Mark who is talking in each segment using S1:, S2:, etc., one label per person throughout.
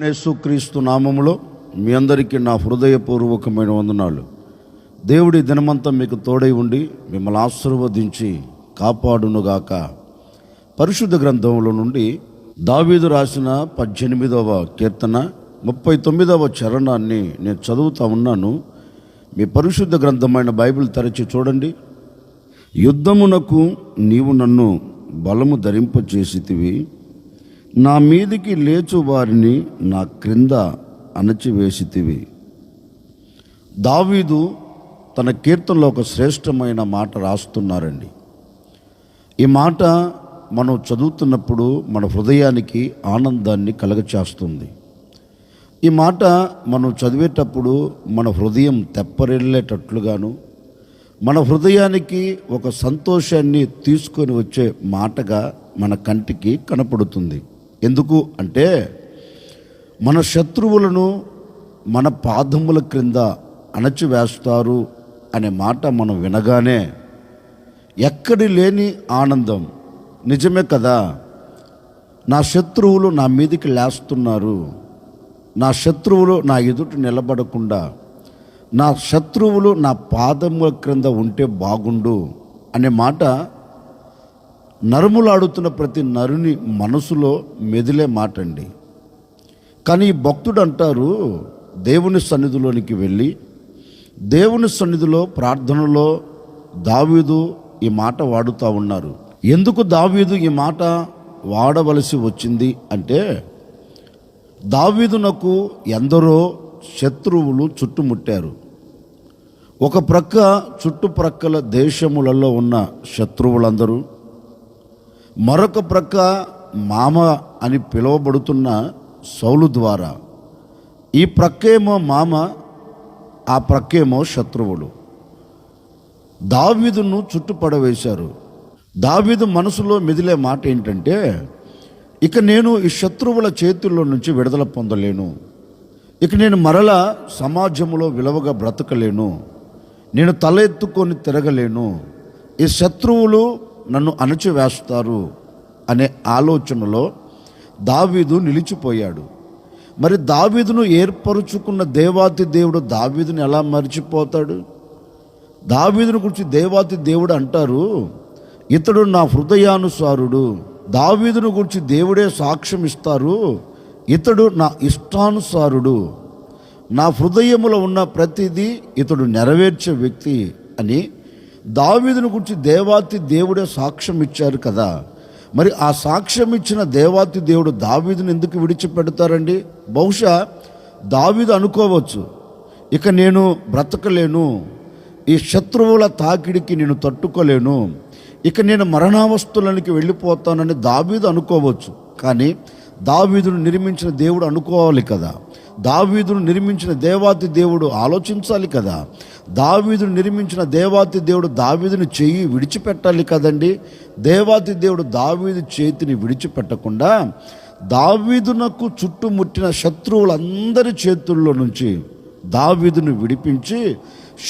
S1: యేసుక్రీస్తు నామములో మీ అందరికీ నా హృదయపూర్వకమైన వందనాలు. దేవుడి దినమంతా మీకు తోడై ఉండి మిమ్మల్ని ఆశీర్వదించి కాపాడునుగాక. పరిశుద్ధ గ్రంథంలో నుండి దావీదు రాసిన 18వ కీర్తన 39వ చరణాన్ని నేను చదువుతా ఉన్నాను. మీ పరిశుద్ధ గ్రంథమైన బైబిల్ తెరచి చూడండి. యుద్ధమునకు నీవు నన్ను బలము ధరింపచేసితివి, నా మీదికి లేచు వారిని నా క్రింద అణచివేసితివి. దావీదు తన కీర్తనలో ఒక శ్రేష్టమైన మాట రాస్తున్నారండి. ఈ మాట మనం చదువుతున్నప్పుడు మన హృదయానికి ఆనందాన్ని కలగచేస్తుంది. ఈ మాట మనం చదివేటప్పుడు మన హృదయం తెప్పరిల్లేటట్లుగాను, మన హృదయానికి ఒక సంతోషాన్ని తీసుకొని వచ్చే మాటగా మన కంటికి కనపడుతుంది. ఎందుకు అంటే మన శత్రువులను మన పాదముల క్రింద అణచివేస్తారు అనే మాట మనం వినగానే ఎక్కడి లేని ఆనందం. నిజమే కదా, నా శత్రువులు నా మీదికి లేస్తున్నారు, నా శత్రువులు నా ఎదుట నిలబడకుండా నా శత్రువులు నా పాదముల క్రింద ఉంటే బాగుండు అనే మాట నరుములాడుతున్న ప్రతి నరుని మనసులో మెదిలే మాట అండి. కానీ ఈ భక్తుడు అంటారు, దేవుని సన్నిధిలోనికి వెళ్ళి దేవుని సన్నిధిలో ప్రార్థనలో దావీదు ఈ మాట వాడుతూ ఉన్నారు. ఎందుకు దావీదు ఈ మాట వాడవలసి వచ్చింది అంటే, దావీదునకు ఎందరో శత్రువులు చుట్టుముట్టారు. ఒక ప్రక్క చుట్టుప్రక్కల దేశములలో ఉన్న శత్రువులందరూ, మరొక ప్రక్క మామ అని పిలువబడుతున్న సౌలు ద్వారా, ఈ ప్రక్కేమో మామ, ఆ ప్రక్కేమో శత్రువులు దావీదును చుట్టుపడవేశారు. దావీదు మనసులో మెదిలే మాట ఏంటంటే, ఇక నేను ఈ శత్రువుల చేతుల్లో నుంచి విడుదల పొందలేను, ఇక నేను మరలా సమాజంలో విలువగా బ్రతకలేను, నేను తల ఎత్తుకొని తిరగలేను, ఈ శత్రువులు నన్ను అణచివేస్తారు అనే ఆలోచనలో దావీదు నిలిచిపోయాడు. మరి దావీదును ఏర్పరుచుకున్న దేవాతి దేవుడు దావీదుని ఎలా మర్చిపోతాడు? దావీదుని గురించి దేవాతి దేవుడు అంటారు, ఇతడు నా హృదయానుసారుడు. దావీదును గురించి దేవుడే సాక్ష్యం ఇస్తారు, ఇతడు నా ఇష్టానుసారుడు, నా హృదయములో ఉన్న ప్రతిదీ ఇతడు నెరవేర్చే వ్యక్తి అని దావీదును గురించి దేవాతి దేవుడే సాక్ష్యం ఇచ్చారు కదా. మరి ఆ సాక్ష్యం ఇచ్చిన దేవాతి దేవుడు దావీదును ఎందుకు విడిచిపెడతారండి? బహుశా దావీదు అనుకోవచ్చు, ఇక నేను బ్రతకలేను, ఈ శత్రువుల తాకిడికి నేను తట్టుకోలేను, ఇక నేను మరణావస్థలనికి వెళ్ళిపోతానని దావీదు అనుకోవచ్చు. కానీ దావీదును నిర్మించిన దేవుడు అనుకోవాలి కదా, దావీదును నిర్మించిన దేవాతి దేవుడు ఆలోచించాలి కదా, దావీదును నిర్మించిన దేవాతి దేవుడు దావీదుని చెయ్యి విడిచిపెట్టాలి కదండి. దేవాతి దేవుడు దావీదు చేతిని విడిచిపెట్టకుండా దావీదునకు చుట్టుముట్టిన శత్రువులందరి చేతుల్లో నుంచి దావీదును విడిపించి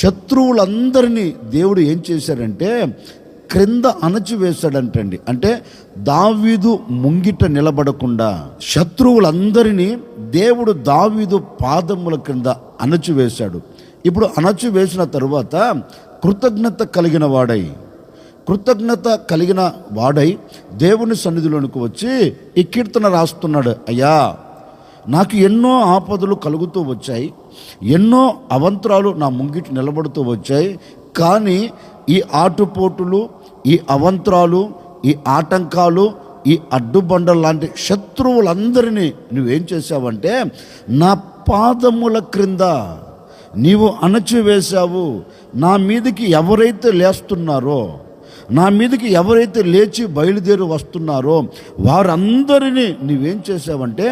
S1: శత్రువులందరినీ దేవుడు ఏం చేశారంటే క్రింద అణచివేశాడంటండి. అంటే దావీదు ముంగిట నిలబడకుండా శత్రువులందరినీ దేవుడు దావీదు పాదముల క్రింద అణచివేశాడు. ఇప్పుడు అణచివేసిన తరువాత కృతజ్ఞత కలిగిన వాడై దేవుని సన్నిధిలోనికి వచ్చి ఈ కీర్తన రాస్తున్నాడు. అయ్యా, నాకు ఎన్నో ఆపదలు కలుగుతూ వచ్చాయి, ఎన్నో అవంతరాలు నా ముంగిట నిలబడుతూ వచ్చాయి, కానీ ఈ ఆటుపోటులు, ఈ అవంతరాలు, ఈ ఆటంకాలు, ఈ అడ్డుబండలు లాంటి శత్రువులందరినీ నువ్వేం చేశావంటే నా పాదముల క్రింద నీవు అణచివేశావు. నా మీదికి ఎవరైతే లేస్తున్నారో, నా మీదికి ఎవరైతే లేచి బయలుదేరి వస్తున్నారో వారందరినీ నీవేం చేశావంటే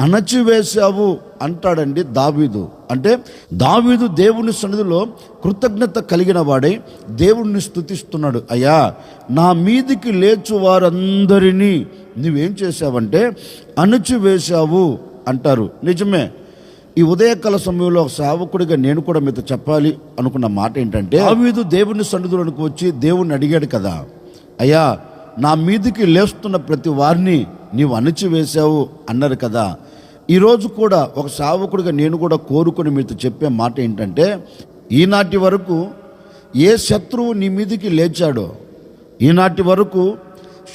S1: అణచివేశావు అంటాడండి దావీదు. అంటే దావీదు దేవుని సన్నిధిలో కృతజ్ఞత కలిగిన వాడై దేవుణ్ణి స్తుతిస్తున్నాడు. అయ్యా, నా మీదికి లేచు వారందరినీ నువ్వేం చేశావంటే అణచివేశావు అంటారు. నిజమే, ఈ ఉదయకాల సమయంలో ఒక సేవకుడిగా నేను కూడా మీతో చెప్పాలి అనుకున్న మాట ఏంటంటే, దావీదు దేవుని సన్నిధిలోనికి వచ్చి దేవుణ్ణి అడిగాడు కదా, అయ్యా, నా మీదికి లేస్తున్న ప్రతి వారిని నీవు అణచివేశావు అన్నారు కదా. ఈరోజు కూడా ఒక సేవకుడిగా నేను కూడా కోరుకొని మీతో చెప్పే మాట ఏంటంటే, ఈనాటి వరకు ఏ శత్రువు నీ మీదికి లేచాడో, ఈనాటి వరకు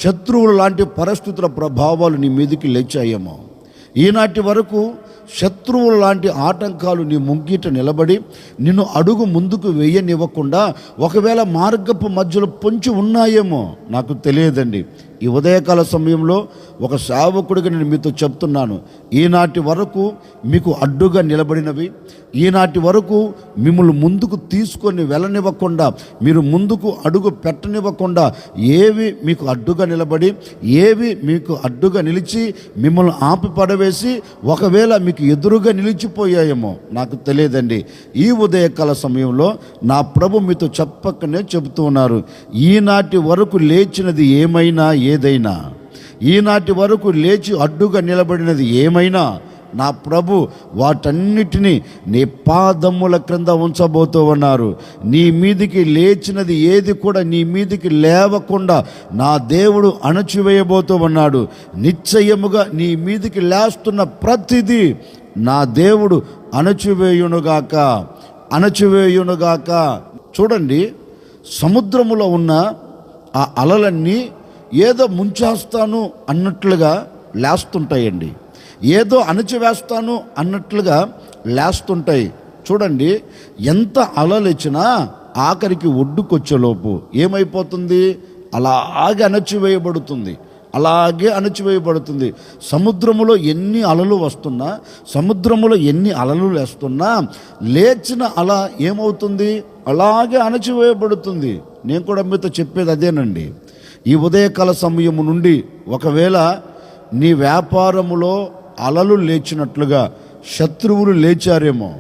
S1: శత్రువులు లాంటి పరిస్థితుల ప్రభావాలు నీ మీదికి లేచాయేమో, ఈనాటి వరకు శత్రువులు లాంటి ఆటంకాలు నీ ముంగిట నిలబడి నిన్ను అడుగు ముందుకు వేయనివ్వకుండా ఒకవేళ మార్గపు మధ్యలో పొంచి ఉన్నాయేమో నాకు తెలియదండి. ఈ ఉదయకాల సమయంలో ఒక సేవకుడిగా నేను మీతో చెప్తున్నాను, ఈనాటి వరకు మీకు అడ్డుగా నిలబడినవి, ఈనాటి వరకు మిమ్మల్ని ముందుకు తీసుకొని వెళ్ళనివ్వకుండా, మీరు ముందుకు అడుగు పెట్టనివ్వకుండా ఏవి మీకు అడ్డుగా నిలబడి, ఏవి మీకు అడ్డుగా నిలిచి మిమ్మల్ని ఆపి పడవేసి ఒకవేళ మీకు ఎదురుగా నిలిచిపోయాయేమో నాకు తెలియదండి. ఈ ఉదయకాల సమయంలో నా ప్రభు మీతో చెప్పకనే చెబుతూ ఉన్నారు, ఈనాటి వరకు లేచినది ఏమైనా, ఏదైనా, ఈనాటి వరకు లేచి అడ్డుగా నిలబడినది ఏమైనా, నా ప్రభు వాటన్నిటినీ నీ పాదముల క్రింద ఉంచబోతూ ఉన్నారు. నీ మీదికి లేచినది ఏది కూడా నీ మీదికి లేవకుండా నా దేవుడు అణచివేయబోతూ ఉన్నాడు. నిశ్చయముగా నీ మీదికి లేస్తున్న ప్రతిదీ నా దేవుడు అణచివేయునుగాక, అణచివేయునుగాక. చూడండి, సముద్రములో ఉన్న ఆ అలలన్నీ ఏదో ముంచేస్తాను అన్నట్లుగా లేస్తుంటాయండి, ఏదో అణచివేస్తాను అన్నట్లుగా లేస్తుంటాయి. చూడండి, ఎంత అలలు ఇచ్చినా ఆఖరికి ఒడ్డుకొచ్చేలోపు ఏమైపోతుంది? అలాగే అణచివేయబడుతుంది, అలాగే అణచివేయబడుతుంది. సముద్రములో ఎన్ని అలలు వస్తున్నా, సముద్రములో ఎన్ని అలలు లేస్తున్నా లేచిన అల ఏమవుతుంది? అలాగే అణచివేయబడుతుంది. నేను కూడా మీతో చెప్పేది అదేనండి. ఈ ఉదయకాల సమయము నుండి ఒకవేళ నీ వ్యాపారములో అలలు లేచినట్లుగా శత్రువులు లేచారేమో,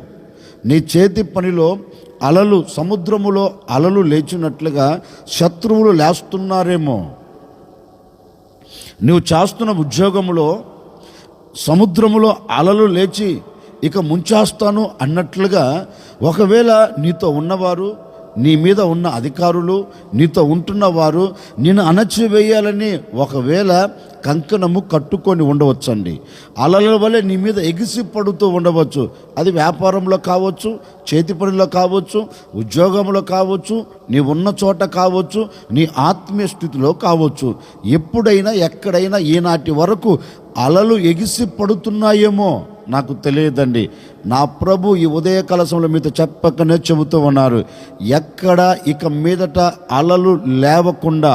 S1: నీ చేతి పనిలో అలలు, సముద్రములో అలలు లేచినట్లుగా శత్రువులు లేస్తున్నారేమో, నువ్వు చేస్తున్న ఉద్యోగములో సముద్రములో అలలు లేచి ఇక ముంచేస్తాను అన్నట్లుగా ఒకవేళ నీతో ఉన్నవారు, నీ మీద ఉన్న అధికారులు, నీతో ఉంటున్న వారు నిన్ను అణచివేయాలని ఒకవేళ కంకణము కట్టుకొని ఉండవచ్చండి. అలల వలె నీ మీద ఎగిసి పడుతూ ఉండవచ్చు. అది వ్యాపారంలో కావచ్చు, చేతి పనిలో కావచ్చు, ఉద్యోగంలో కావచ్చు, నీ ఉన్న చోట కావచ్చు, నీ ఆత్మీయ స్థితిలో కావచ్చు. ఎప్పుడైనా ఎక్కడైనా ఈనాటి వరకు అలలు ఎగిసి పడుతున్నాయేమో నాకు తెలియదండి. నా ప్రభు ఈ ఉదయ కలశంలో మీతో చెప్పకనే చెబుతూ ఉన్నారు, ఎక్కడ ఇక మీదట అలలు లేవకుండా,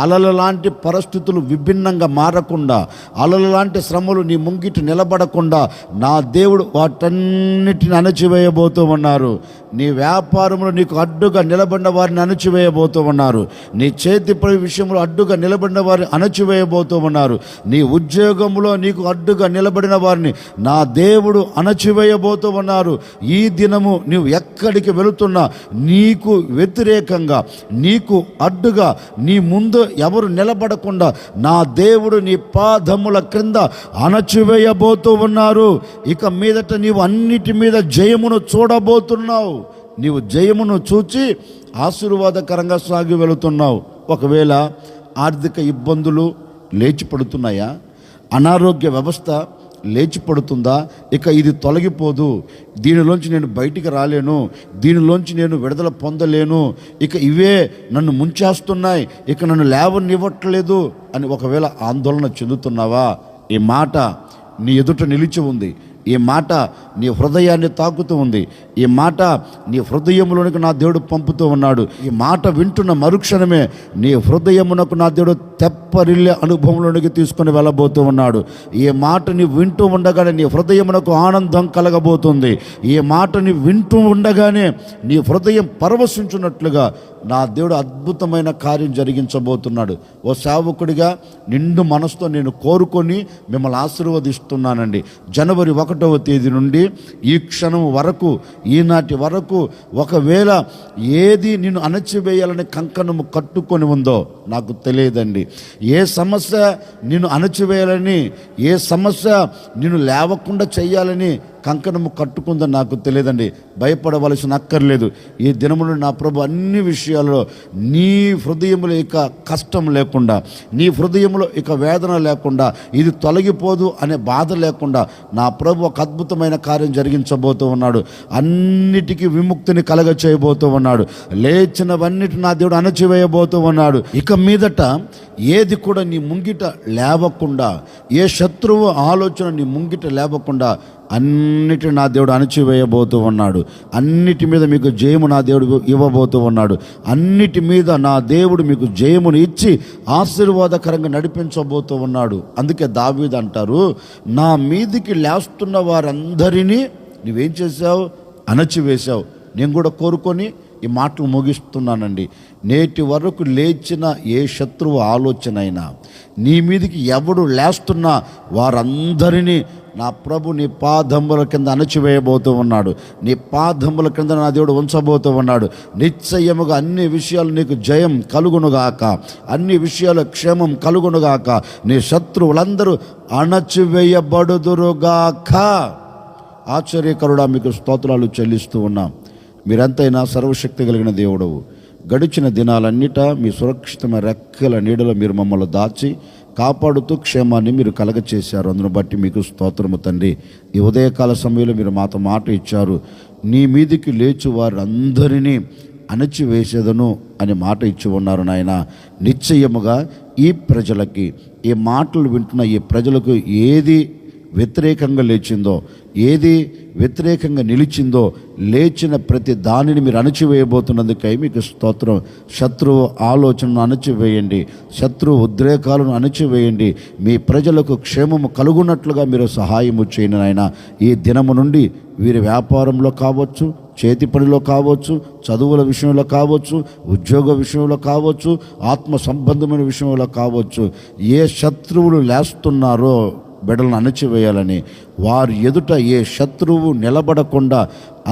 S1: అలల లాంటి పరిస్థితులు విభిన్నంగా మారకుండా, అలల లాంటి శ్రమలు నీ ముంగిటి నిలబడకుండా నా దేవుడు వాటన్నిటిని అణచివేయబోతూ ఉన్నారు. నీ వ్యాపారంలో నీకు అడ్డుగా నిలబడిన వారిని అణచివేయబోతూ ఉన్నారు. నీ చేతి పని విషయంలో అడ్డుగా నిలబడిన వారిని అణచివేయబోతూ ఉన్నారు. నీ ఉద్యోగంలో నీకు అడ్డుగా నిలబడిన వారిని నా దేవుడు అణచివేయబోతూ ఉన్నారు. ఈ దినము నీవు ఎక్కడికి వెళుతున్నా నీకు వ్యతిరేకంగా, నీకు అడ్డుగా, నీ ముందు ఎవరు నిలబడకుండా నా దేవుడు నీ పాదముల క్రింద అణచివేయబోతూ ఉన్నారు. ఇక మీదట నీవు అన్నిటి మీద జయమును చూడబోతున్నావు. నీవు జయమును చూచి ఆశీర్వాదకరంగా సాగి వెళుతున్నావు. ఒకవేళ ఆర్థిక ఇబ్బందులు లేచిపడుతున్నాయా? అనారోగ్య వ్యవస్థ లేచిపడుతుందా? ఇక ఇది తొలగిపోదు, దీనిలోంచి నేను బయటికి రాలేను, దీనిలోంచి నేను విడుదల పొందలేను, ఇక ఇవే నన్ను ముంచేస్తున్నాయి, ఇక నన్ను లేవనివ్వట్లేదు అని ఒకవేళ ఆందోళన చెందుతున్నావా? ఈ మాట నీ ఎదుట నిలిచి ఉంది. ఈ మాట నీ హృదయాన్ని తాకుతూ ఉంది. ఈ మాట నీ హృదయంలోనికి నా దేవుడు పంపుతూ ఉన్నాడు. ఈ మాట వింటున్న మరుక్షణమే నీ హృదయమునకు నా దేవుడు తెప్పరిల్లే అనుభవంలోనికి తీసుకొని వెళ్ళబోతూ ఉన్నాడు. ఈ మాటని వింటూ ఉండగానే నీ హృదయమునకు ఆనందం కలగబోతుంది. ఈ మాటని వింటూ ఉండగానే నీ హృదయం పరవశించున్నట్లుగా నా దేవుడు అద్భుతమైన కార్యం జరిగించబోతున్నాడు. ఓ సేవకుడిగా నిండు మనసుతో నేను కోరుకొని మిమ్మల్ని ఆశీర్వదిస్తున్నానండి. జనవరి 1వ తేదీ నుండి ఈ క్షణం వరకు, ఈనాటి వరకు ఒకవేళ ఏది నిన్ను అణచివేయాలని కంకణము కట్టుకొని ఉందో నాకు తెలియదండి. ఏ సమస్య నిన్ను అణచివేయాలని, ఏ సమస్య నిన్ను లేవకుండా చేయాలని కంకణము కట్టుకుందని నాకు తెలియదండి. భయపడవలసిన అక్కర్లేదు. ఈ దినములు నా ప్రభు అన్ని విషయాల్లో నీ హృదయంలో ఇక కష్టం లేకుండా, నీ హృదయంలో ఇక వేదన లేకుండా, ఇది తొలగిపోదు అనే బాధ లేకుండా నా ప్రభు ఒక అద్భుతమైన కార్యం జరిగించబోతూ ఉన్నాడు. అన్నిటికీ విముక్తిని కలగ చేయబోతూ ఉన్నాడు. లేచినవన్నిటి నా దేవుడు అణచివేయబోతూ ఉన్నాడు. ఇక మీదట ఏది కూడా నీ ముంగిట లేవకుండా, ఏ శత్రువు ఆలోచన నీ ముంగిట లేవకుండా అన్నిటి నా దేవుడు అణచివేయబోతూ ఉన్నాడు. అన్నిటి మీద మీకు జయము నా దేవుడు ఇవ్వబోతూ ఉన్నాడు. అన్నిటి మీద నా దేవుడు మీకు జయమును ఇచ్చి ఆశీర్వాదకరంగా నడిపించబోతూ ఉన్నాడు. అందుకే దావీదు అంటారు, నా మీదికి లేస్తున్న వారందరినీ నువ్వేం చేశావు? అణచివేశావు. నేను కూడా కోరుకొని ఈ మాటలు ముగిస్తున్నానండి. నేటి వరకు లేచిన ఏ శత్రువు ఆలోచన అయినా, నీ మీదికి ఎవడు లేస్తున్నా వారందరినీ నా ప్రభు నీ పాదముల కింద అణచివేయబోతూ ఉన్నాడు. నీ పాదముల కింద నా దేవుడు ఉంచబోతూ ఉన్నాడు. నిశ్చయముగా అన్ని విషయాలు నీకు జయం కలుగునుగాక, అన్ని విషయాలు క్షేమం కలుగునుగాక. నీ శత్రువులందరూ అణచివేయబడుదురుగాక. ఆశ్చర్యకరుడా, మీకు స్తోత్రాలు చెల్లిస్తూ ఉన్నాం. మీరంతైనా సర్వశక్తి కలిగిన దేవుడవు. గడిచిన దినాలన్నిటా మీ సురక్షితమైన రెక్కల నీడలో మీరు మమ్మల్ని దాచి కాపాడుతూ క్షేమాన్ని మీరు కలగచేశారు. అందును బట్టి మీకు స్తోత్రము తండ్రి. ఈ ఉదయకాల సమయంలో మీరు మాతో మాట ఇచ్చారు, నీ మీదికి లేచి వారందరినీ అణచివేసేదను అని మాట ఇచ్చి ఉన్నారు నాయన. నిశ్చయముగా ఈ ప్రజలకి, ఈ మాటలు వింటున్న ఈ ప్రజలకు ఏది వ్యతిరేకంగా లేచిందో, ఏది వ్యతిరేకంగా నిలిచిందో, లేచిన ప్రతి దానిని మీరు అణచివేయబోతున్నందుకై మీకు స్తోత్రం. శత్రువు ఆలోచనను అణచివేయండి, శత్రువు ఉద్రేకాలను అణచివేయండి. మీ ప్రజలకు క్షేమము కలుగునట్లుగా మీరు సహాయము చేయండి నాయన. ఈ దినము నుండి వీరి వ్యాపారంలో కావచ్చు, చేతి పనిలో కావచ్చు, చదువుల విషయంలో కావచ్చు, ఉద్యోగ విషయంలో కావచ్చు, ఆత్మ సంబంధమైన విషయంలో కావచ్చు, ఏ శత్రువులు లేస్తున్నారో బిడ్డలను అణచివేయాలని, వారి ఎదుట ఏ శత్రువు నిలబడకుండా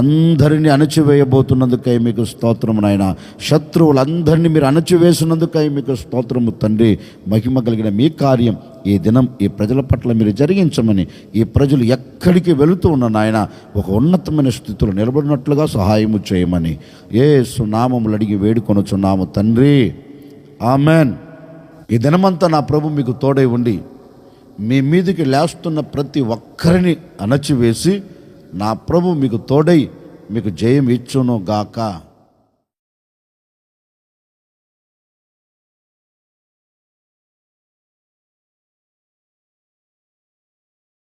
S1: అందరినీ అణచివేయబోతున్నందుకై మీకు స్తోత్రము నాయన. శత్రువులందరినీ మీరు అణచివేసినందుకై మీకు స్తోత్రము తండ్రి. మహిమ కలిగిన మీ కార్యం ఈ దినం ఈ ప్రజల పట్ల మీరు జరిగించమని, ఈ ప్రజలు ఎక్కడికి వెళుతూ ఉన్న నాయన ఒక ఉన్నతమైన స్థితిలో నిలబడినట్లుగా సహాయము చేయమని యేసు నామములు అడిగి వేడుకొనుచున్నాము తండ్రి. ఆమెన్. ఈ దినమంతా నా ప్రభు మీకు తోడై ఉండి మీ మీదికి లేస్తున్న ప్రతి ఒక్కరిని అణచివేసి నా ప్రభు మీకు తోడై మీకు జయం ఇచ్చును గాక.